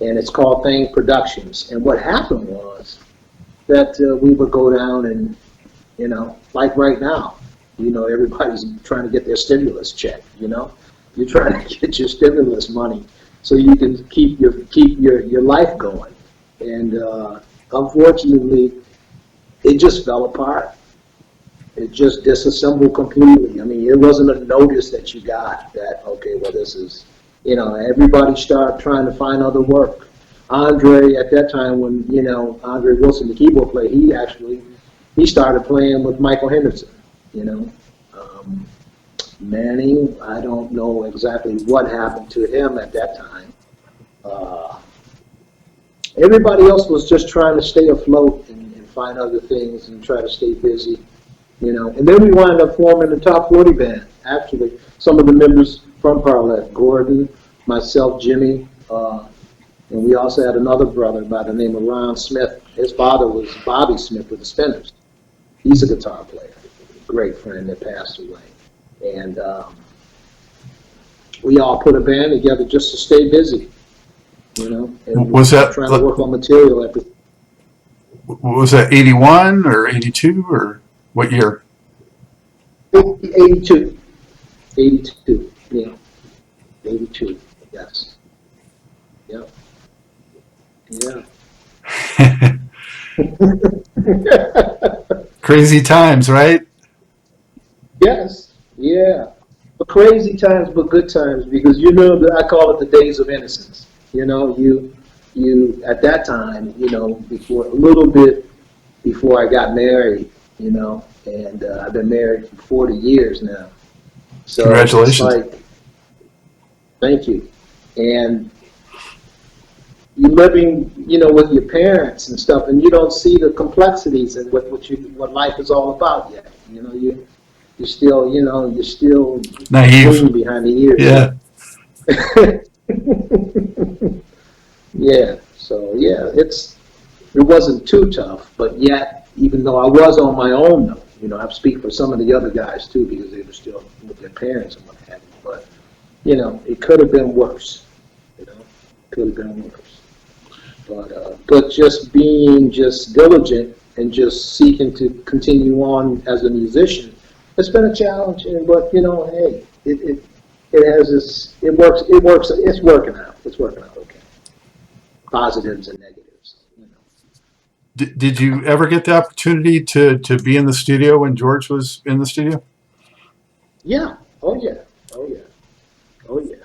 S3: and it's called Thing Productions. And what happened was that we would go down and, like right now, everybody's trying to get their stimulus check. You're trying to get your stimulus money so you can keep your life going. And unfortunately, it just fell apart. It just disassembled completely. I mean, it wasn't a notice that you got that, okay, well, this is, everybody started trying to find other work. Andre, at that time when, Andre Wilson, the keyboard player, he started playing with Michael Henderson, Manning, I don't know exactly what happened to him at that time. Everybody else was just trying to stay afloat and find other things and try to stay busy, And then we wound up forming the Top 40 band. Actually, some of the members from Parlette, Gordon, myself, Jimmy, and we also had another brother by the name of Ron Smith. His father was Bobby Smith with the Spinners. He's a guitar player, great friend that passed away. And we all put a band together just to stay busy, And
S2: Was that
S3: trying to work on material every.
S2: Was that 81 or 82 or what year?
S3: 82. 82, yeah. 82, yes. Yep. Yeah.
S2: Crazy times, right?
S3: Yes, yeah. But crazy times, but good times, because I call it the days of innocence. You at that time, before a little bit, before I got married, you know, and I've been married for 40 years now. So
S2: Congratulations.
S3: it's like, thank you. And you're living, you know, with your parents and stuff, and you don't see the complexities and what life is all about yet. You know, you're still, you know, you're still
S2: Naive.
S3: green behind the ears.
S2: Yeah.
S3: Yeah. So yeah, it wasn't too tough, but yet, even though I was on my own, though, you know, I speak for some of the other guys too, because they were still with their parents and what have you. But you know, it could have been worse. You know, could have been worse. But just being just diligent and just seeking to continue on as a musician, it's been a challenge. But you know, hey, it has this. It works. It's working out. It's working out okay. Positives and negatives. You know.
S2: Did you ever get the opportunity to be in the studio when George was in the studio?
S3: Yeah. Oh yeah. Oh yeah. Oh yeah.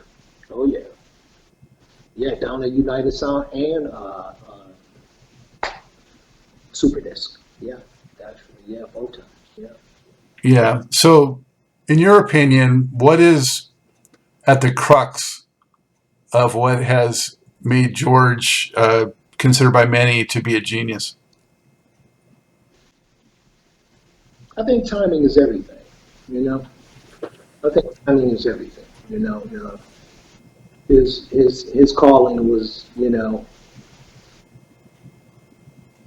S3: Oh yeah. Yeah, down at United Sound and Super Disc. Yeah, actually. Yeah, both times. Yeah.
S2: Yeah. So, in your opinion, what is at the crux of what has made George considered by many to be a genius?
S3: I think timing is everything. You know, I think timing is everything. You know, his calling was, you know,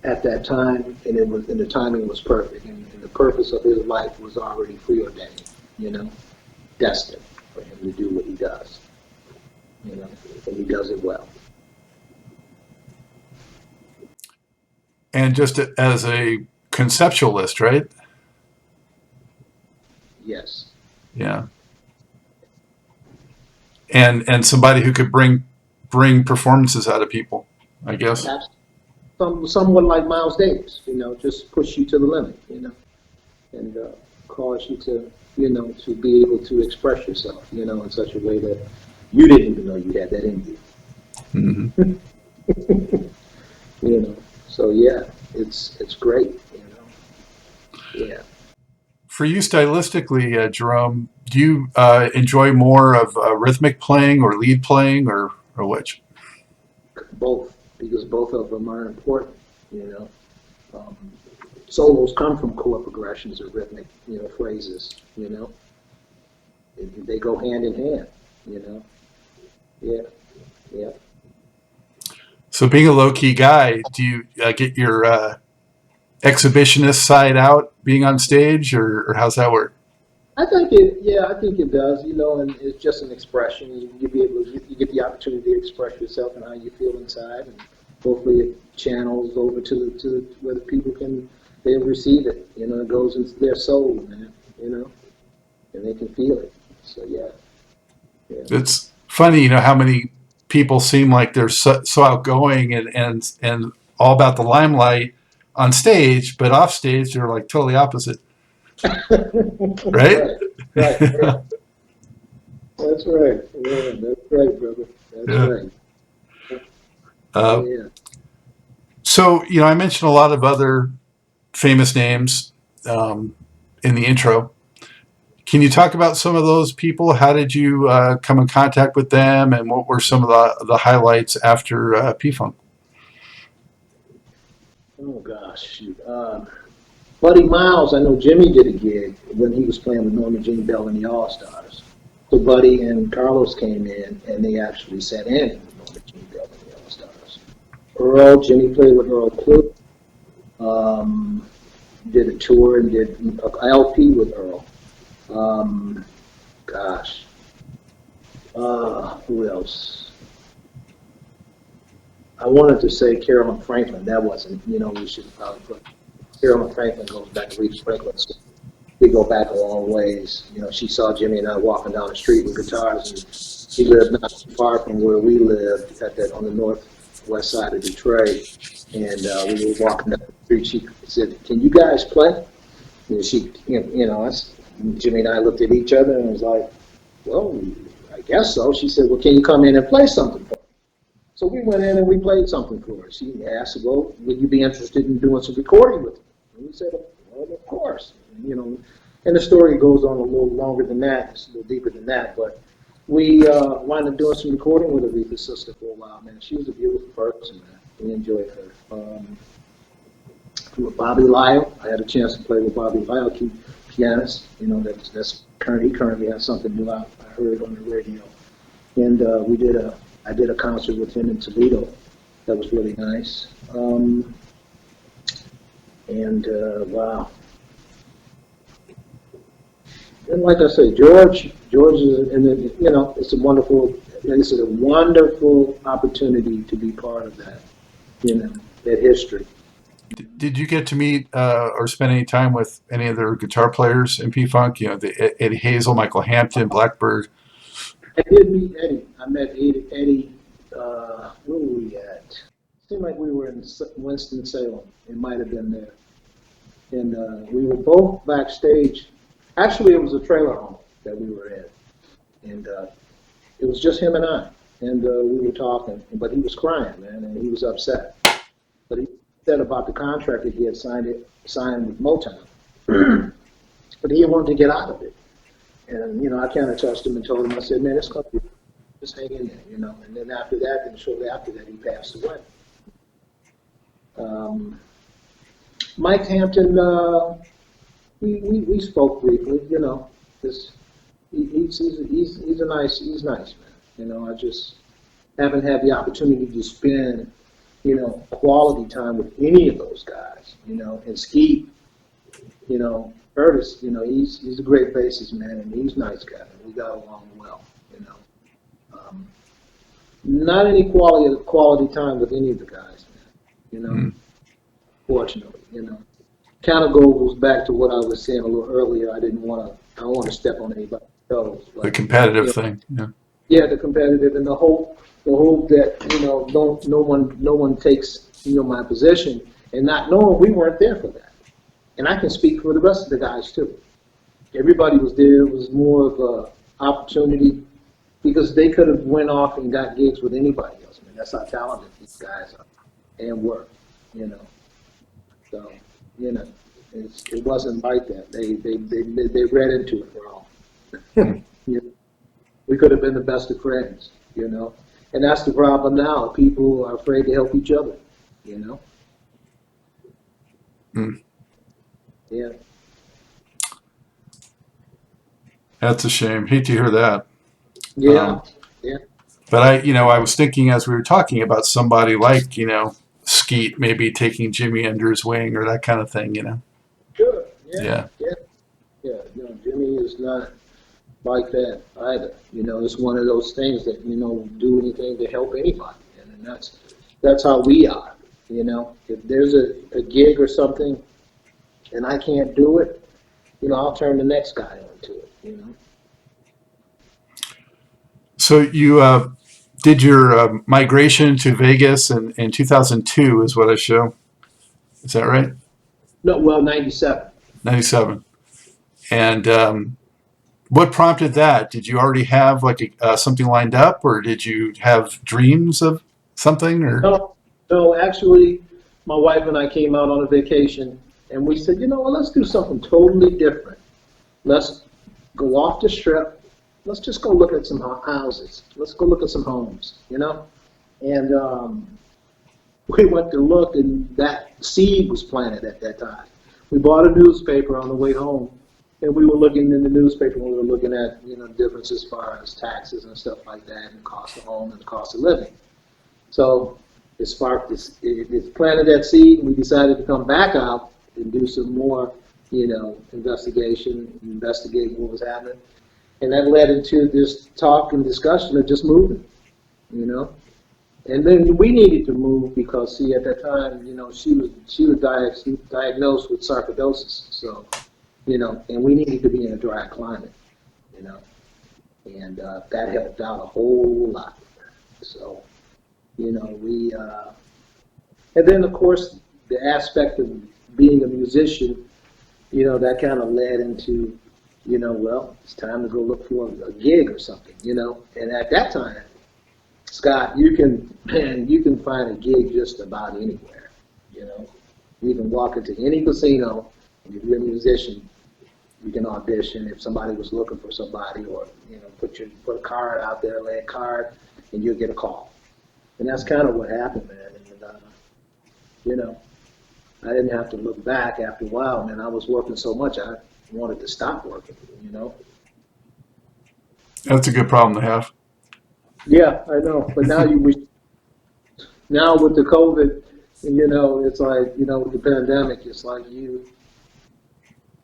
S3: at that time, and the timing was perfect, and the purpose of his life was already preordained. You know, destined for him to do what he does. You know, and he does it well.
S2: And just as a conceptualist, right?
S3: Yes.
S2: Yeah. And somebody who could bring performances out of people, I guess.
S3: Someone like Miles Davis, you know, just push you to the limit, you know, and cause you to, you know, to be able to express yourself, you know, in such a way that you didn't even know you had that in you.
S2: Mm-hmm.
S3: You know, so yeah, it's great, you know. Yeah.
S2: For you, stylistically, Jerome, do you enjoy more of rhythmic playing or lead playing, or which?
S3: Both, because both of them are important, you know. Solos come from chord progressions or rhythmic, you know, phrases, you know. They go hand in hand, you know. Yeah, yeah.
S2: So, being a low key guy, do you get your exhibitionist side out being on stage, or how's that work?
S3: I think it does, you know, and it's just an expression. You be able to, you get the opportunity to express yourself and how you feel inside, and hopefully it channels over to where the people they'll receive it. You know, it goes into their soul, man. You know, and they can feel it. So yeah.
S2: It's funny, you know, how many people seem like they're so outgoing and all about the limelight on stage, but off stage they're like totally opposite. Right?
S3: Right. That's right. Yeah, that's right, brother. That's
S2: Yeah.
S3: right. Yeah.
S2: So, you know, I mentioned a lot of other famous names in the intro. Can you talk about some of those people? How did you come in contact with them, and what were some of the highlights after P-Funk?
S3: Oh gosh, shoot. Buddy Miles, I know Jimmy did a gig when he was playing with Norma Jean Bell and the All Stars. So Buddy and Carlos came in, and they actually sat in with Norma Jean Bell and the All Stars. Earl, Jimmy played with Earl Klugh. Did a tour and did an LP with Earl. Gosh. Who else? I wanted to say Carolyn Franklin. That wasn't, you know, we should probably put. Carolyn Franklin goes back to Aretha Franklin. So we go back a long ways. You know, she saw Jimmy and I walking down the street with guitars, and she lived not too far from where we lived on the northwest side of Detroit. And we were walking down the street. She said, "Can you guys play?" And Jimmy and I looked at each other and was like, "Well, I guess so." She said, "Well, can you come in and play something for me?" So we went in and we played something for her. She asked, "Well, would you be interested in doing some recording with me?" And we said, well, of course, you know. And the story goes on a little longer than that, it's a little deeper than that, but we wound up doing some recording with Aretha's sister for a while, man. She was a beautiful person, man. We enjoyed her. With Bobby Lyle, I had a chance to play with Bobby Lyle, pianist. You know, he currently has something new out. I heard on the radio, and I did a concert with him in Toledo. That was really nice. Wow. And like I say, George is, and then, you know, it's a wonderful opportunity to be part of that, you know, that history.
S2: Did you get to meet or spend any time with any of their guitar players in P-Funk? You know, Eddie Hazel, Michael Hampton, Blackbird.
S3: I did meet Eddie. I met Eddie. Where were we at? Seemed like we were in Winston-Salem. It might have been there. And we were both backstage. Actually, it was a trailer home that we were in. And it was just him and I. And we were talking. But he was crying, man, and he was upset. But he said about the contract that he had signed with Motown. But he wanted to get out of it. And, you know, I kind of touched him and told him, I said, man, it's going to be, just hang in there, you know. And then after that, and shortly after that, he passed away. Mike Hampton, we spoke briefly, you know. He's nice, man. You know, I just haven't had the opportunity to spend, you know, quality time with any of those guys, you know. And Skeet, you know, Curtis, you know, he's a great bassist, man, and he's a nice guy. And we got along well, you know. Not any quality time with any of the guys, man. You know, fortunately, you know. Kind of goes back to what I was saying a little earlier. I don't want to step on anybody's toes.
S2: The competitive thing, yeah.
S3: Yeah, the competitive and the hope that, you know, no one takes, you know, my position, and not knowing we weren't there for that. And I can speak for the rest of the guys too. Everybody was there. It was more of a opportunity because they could have went off and got gigs with anybody else. Man, that's how talented these guys are and were, you know. So, you know, it wasn't like that. They read into it wrong. You know, we could have been the best of friends, you know. And that's the problem now. People are afraid to help each other, you know. Yeah.
S2: That's a shame. Hate to hear that.
S3: Yeah. Yeah.
S2: But I was thinking as we were talking about somebody like, you know, Skeet maybe taking Jimmy under his wing or that kind of thing, you know.
S3: Sure. Yeah.
S2: Yeah.
S3: Yeah. Yeah. You know, Jimmy is not like that either. You know, it's one of those things that, you know, do anything to help anybody, and that's how we are. You know, if there's a gig or something, and I can't do it, you know, I'll turn the next guy on to it. You know.
S2: So you did your migration to Vegas in 2002 is what I show. Is that right?
S3: No, well, 97.
S2: 97. And what prompted that? Did you already have like something lined up, or did you have dreams of something? Or
S3: No, actually, my wife and I came out on a vacation, and we said, you know what, let's do something totally different. Let's go off the strip. Let's just go look at some houses. Let's go look at some homes, you know? And we went to look, and that seed was planted at that time. We bought a newspaper on the way home, and we were looking in the newspaper, and we were looking at, you know, differences as far as taxes and stuff like that, and the cost of home and the cost of living. So it sparked this, it planted that seed, and we decided to come back out and do some more, you know, investigate what was happening. And that led into this talk and discussion of just moving, you know. And then we needed to move because, see, at that time, you know, she was diagnosed with sarcoidosis. So, you know, and we needed to be in a dry climate, you know. And that helped out a whole lot. So, you know, and then, of course, the aspect of being a musician, you know, that kind of led into, you know, well, it's time to go look for a gig or something, you know. And at that time, Scott, you can find a gig just about anywhere, you know. You can walk into any casino, and if you're a musician, you can audition. If somebody was looking for somebody, or put a card out there, lay a card, and you'll get a call. And that's kind of what happened, man. And I didn't have to look back after a while, man. I was working so much, I wanted to stop working.
S2: That's a good problem to have.
S3: Yeah, I know. But now now with the COVID, it's like, with the pandemic, it's like you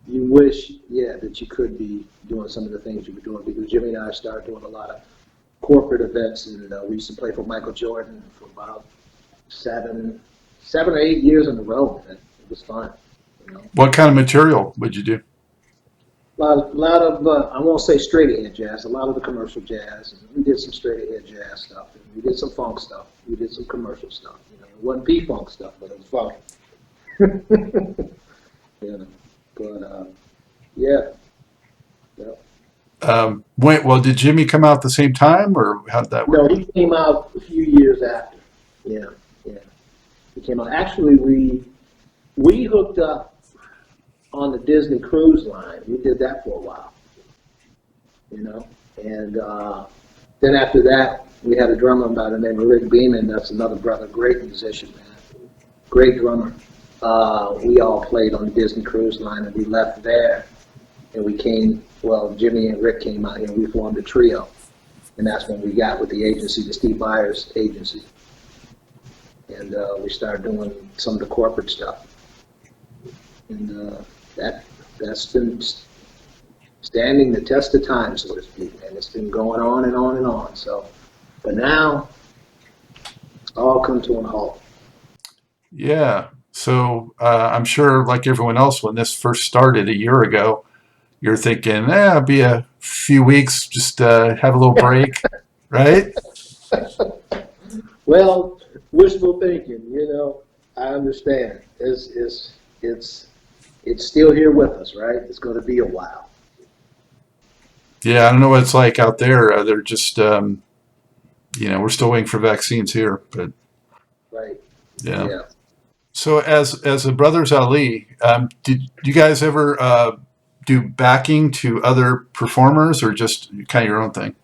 S3: wish, that you could be doing some of the things you were doing, because Jimmy and I started doing a lot of corporate events, and we used to play for Michael Jordan for about 7 or 8 years in a row. Man. It was fun.
S2: What kind of material would you do?
S3: A lot of I won't say straight ahead jazz. A lot of the commercial jazz. And we did some straight ahead jazz stuff. And we did some funk stuff. We did some commercial stuff. It wasn't P-funk stuff, but it was funk. But yeah.
S2: Did Jimmy come out at the same time, or how did that work?
S3: No, he came out a few years after. Yeah. He came out. Actually, we hooked up on the Disney Cruise Line. We did that for a while, and then after that, we had a drummer by the name of Rick Beeman. That's another brother, great musician, man, great drummer. We all played on the Disney Cruise Line, and we left there, and Jimmy and Rick came out here, and we formed a trio, and that's when we got with the agency, the Steve Byers agency, and we started doing some of the corporate stuff. And that's been standing the test of time, so to speak, and it's been going on and on and on. So, but now it's all come to a halt.
S2: Yeah. So I'm sure, like everyone else, when this first started a year ago, you're thinking, it'll be a few weeks, just have a little break, right?
S3: Well, wishful thinking, I understand. It's still here with us, right? It's going to be a while.
S2: Yeah, I don't know what it's like out there. They're just, we're still waiting for vaccines here, but
S3: right.
S2: Yeah. So as a Brothers Ali, did you guys ever do backing to other performers, or just kind of your own thing?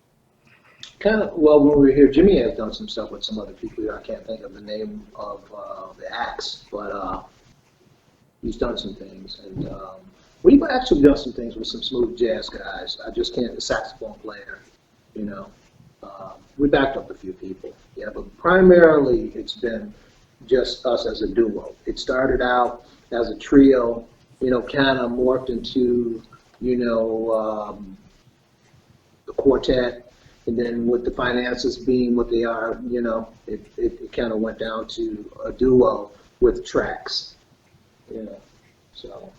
S3: Well, when we were here, Jimmy has done some stuff with some other people. I can't think of the name of the acts, but he's done some things, and we've actually done some things with some smooth jazz guys. I just can't, the saxophone player, we backed up a few people, but primarily it's been just us as a duo. It started out as a trio, kind of morphed into, the quartet, and then with the finances being what they are, it kind of went down to a duo with tracks. So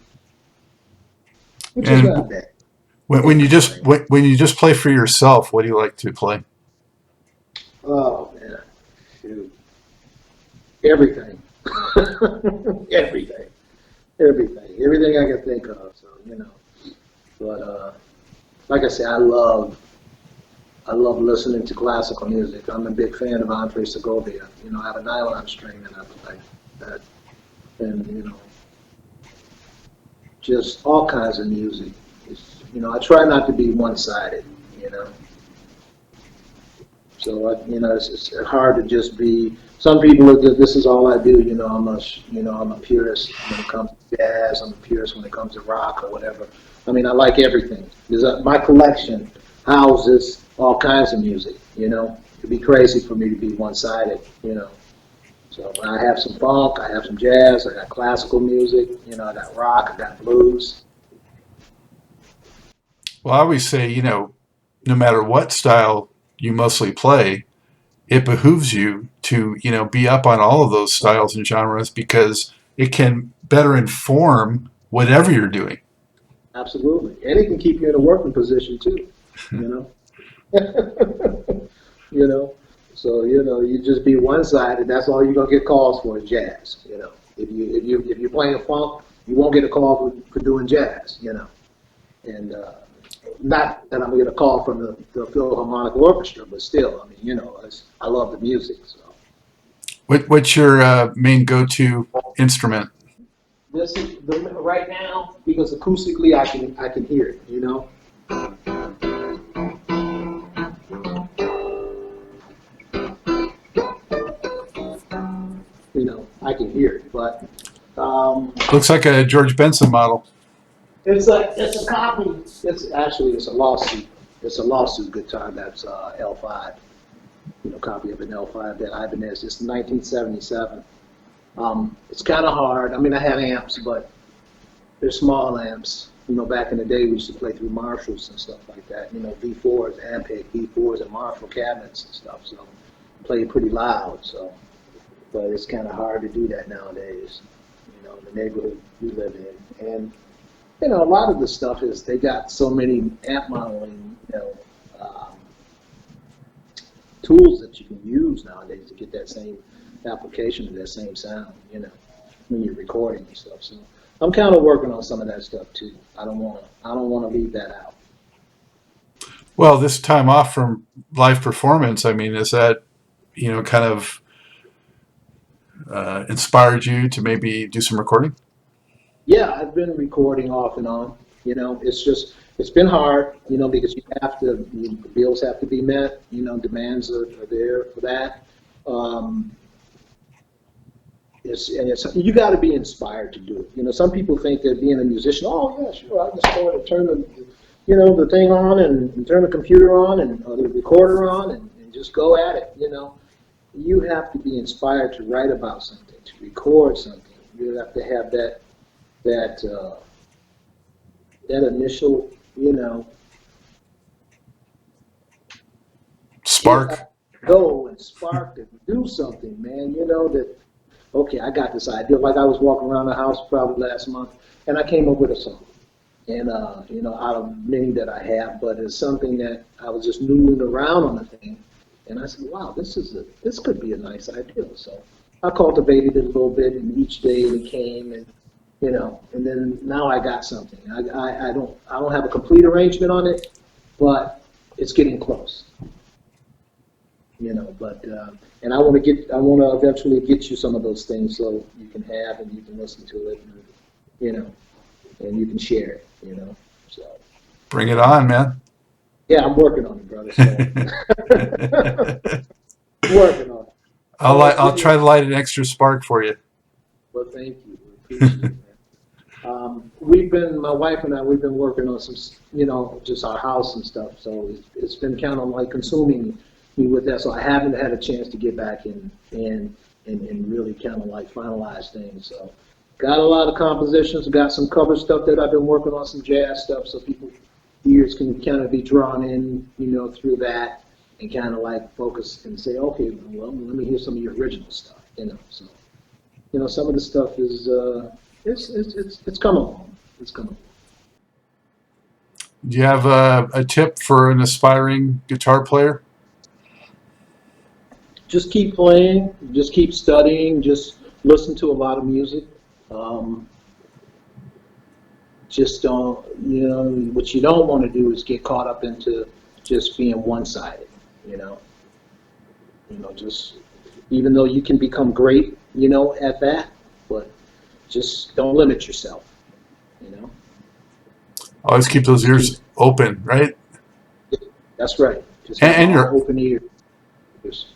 S3: which is not bad.
S2: When you just play for yourself, what do you like to play?
S3: Oh man, shoot, everything, everything I can think of. So but like I say, I love listening to classical music. I'm a big fan of Andre Segovia. I have a nylon string that I play, and just all kinds of music. I try not to be one-sided, So it's hard to just be. Some people are this is all I do. I'm a purist when it comes to jazz. I'm a purist when it comes to rock or whatever. I mean, I like everything. My collection houses all kinds of music. It'd be crazy for me to be one-sided. So I have some funk, I have some jazz, I got classical music, I got rock, I got blues.
S2: Well, I always say, no matter what style you mostly play, it behooves you to, be up on all of those styles and genres, because it can better inform whatever you're doing.
S3: Absolutely. And it can keep you in a working position too, So, you just be one-sided, that's all you're going to get calls for is jazz, If you're playing funk, you won't get a call for doing jazz, And not that I'm going to get a call from the Philharmonic Orchestra, but still, I mean, I love the music. So.
S2: What's your main go-to instrument?
S3: this is right now because acoustically I can hear it, you know. You know, I can hear it, but
S2: Looks like a George Benson model.
S3: it's a copy. It's a lawsuit. It's a lawsuit guitar that's L5. You know, copy of an L5 that Ibanez. It's 1977. It's kind of hard. I mean, I have amps, but they're small amps. You know, back in the day, we used to play through Marshalls and stuff like that. You know, V4s, Ampeg V4s, and Marshall cabinets and stuff. So, play pretty loud. So, but it's kind of hard to do that nowadays. You know, in the neighborhood we live in, and you know, a lot of the stuff is they got so many amp modeling, you know, tools that you can use nowadays to get that same application and that same sound, you know, when you're recording and stuff. So I'm kind of working on some of that stuff too. I don't want to leave that out.
S2: Well, this time off from live performance, I mean, is that, you know, kind of inspired you to maybe do some recording?
S3: Yeah, I've been recording off and on. You know, it's been hard, you know, because the bills have to be met. You know, demands are there for that. You got to be inspired to do it. You know, some people think that being a musician, oh yeah, sure, I just go and turn the thing on and turn the computer on and or the recorder on and just go at it. You know, you have to be inspired to write about something, to record something. You have to have that initial, you know,
S2: Spark.
S3: Go and spark to do something, man. You know that. Okay, I got this idea. Like I was walking around the house probably last month, and I came up with a song. And you know, out of many that I have, but it's something that I was just noodling around on the thing, and I said, wow, this could be a nice idea. So I cultivated it a little bit, and each day it came, and you know, and then now I got something. I don't have a complete arrangement on it, but it's getting close. You know, but and I want to eventually get you some of those things so you can have and you can listen to it, and, you know, and you can share it. You know, so
S2: Bring it on, man.
S3: yeah, I'm working on it, brother. So. Working on it.
S2: I'll try to light an extra spark for you.
S3: Well, thank you. We appreciate it, man. My wife and I, we've been working on some, you know, just our house and stuff. So it's been kind of like consuming me with that. So I haven't had a chance to get back and really kind of like finalize things. So got a lot of compositions, got some cover stuff that I've been working on, some jazz stuff, so people's ears can kind of be drawn in, you know, through that and kind of like focus and say, okay, well, let me hear some of your original stuff, you know. So, you know, some of the stuff is it's coming along. It's coming along.
S2: Do you have a tip for an aspiring guitar player?
S3: Just keep playing, just keep studying, just listen to a lot of music. Just don't, you know, what you don't want to do is get caught up into just being one-sided, you know. You know, just, even though you can become great, you know, at that, but just don't limit yourself, you know.
S2: Always keep those ears open, right?
S3: That's right. Just
S2: And your
S3: open ears. Just,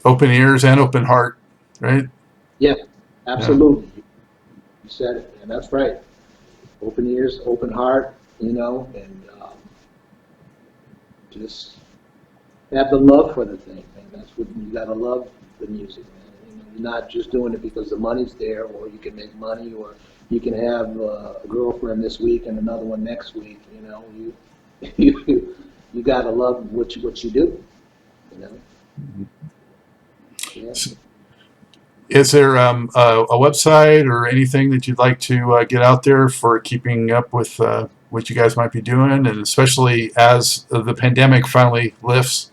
S2: open ears and open heart, right?
S3: yeah, absolutely. Yeah. You said it, and that's right. Open ears, open heart, you know, and just have the love for the thing, man. That's what you gotta love the music, man. You know, you're not just doing it because the money's there, or you can make money, or you can have a girlfriend this week and another one next week. You know, you gotta love what you do, you know.
S2: Mm-hmm.
S3: Yeah.
S2: Is there a website or anything that you'd like to get out there for keeping up with what you guys might be doing, and especially as the pandemic finally lifts?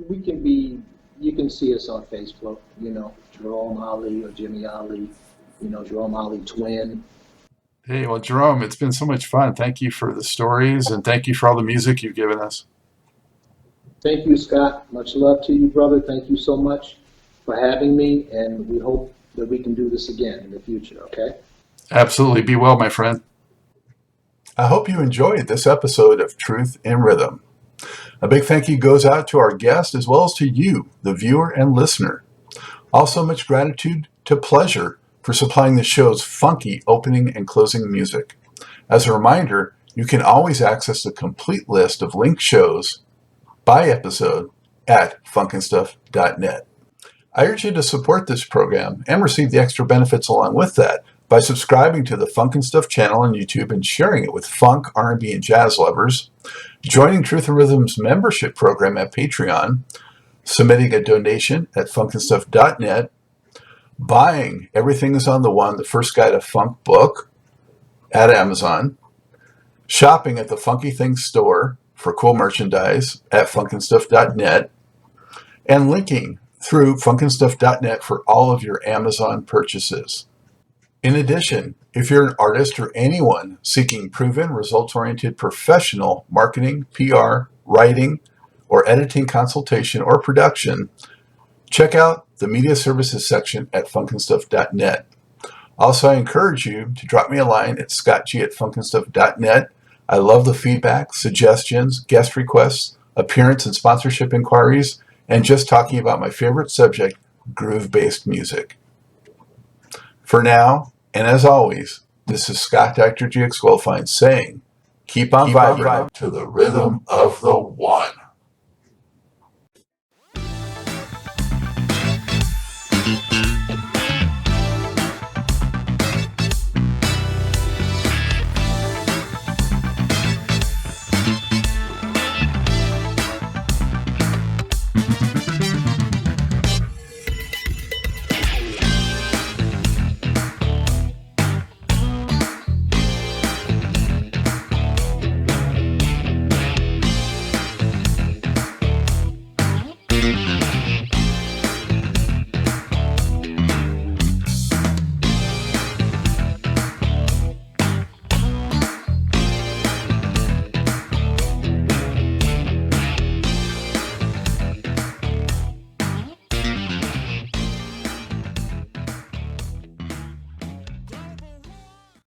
S3: You can see us on Facebook, you know, Jerome Ali or Jimmy Ali, you know, Jerome Ali Twin.
S2: Hey, well, Jerome, it's been so much fun. Thank you for the stories, and thank you for all the music you've given us.
S3: Thank you, Scott. Much love to you, brother. Thank you so much for having me, and we hope that we can do this again in the future, okay?
S1: Absolutely. Be well, my friend.
S2: I hope you enjoyed this episode of Truth in Rhythm. A big thank you goes out to our guest as well as to you, the viewer and listener. Also, much gratitude to Pleasure for supplying the show's funky opening and closing music. As a reminder, you can always access the complete list of linked shows by episode at funknstuff.net. I urge you to support this program and receive the extra benefits along with that by subscribing to the Funk and Stuff channel on YouTube and sharing it with funk, R&B, and jazz lovers, joining Truth and Rhythm's membership program at Patreon, submitting a donation at funknstuff.net, buying Everything is on the One, the First Guide to Funk book at Amazon, shopping at the Funky Things store for cool merchandise at funknstuff.net, and linking through funknstuff.net for all of your Amazon purchases. In addition, if you're an artist or anyone seeking proven, results-oriented professional marketing, PR, writing, or editing consultation or production, check out the media services section at funknstuff.net. Also, I encourage you to drop me a line at scottg@funknstuff.net. I love the feedback, suggestions, guest requests, appearance and sponsorship inquiries, and just talking about my favorite subject, groove-based music. For now, and as always, this is Scott Dr. GX Goldfine saying, keep on vibing to the rhythm of the one.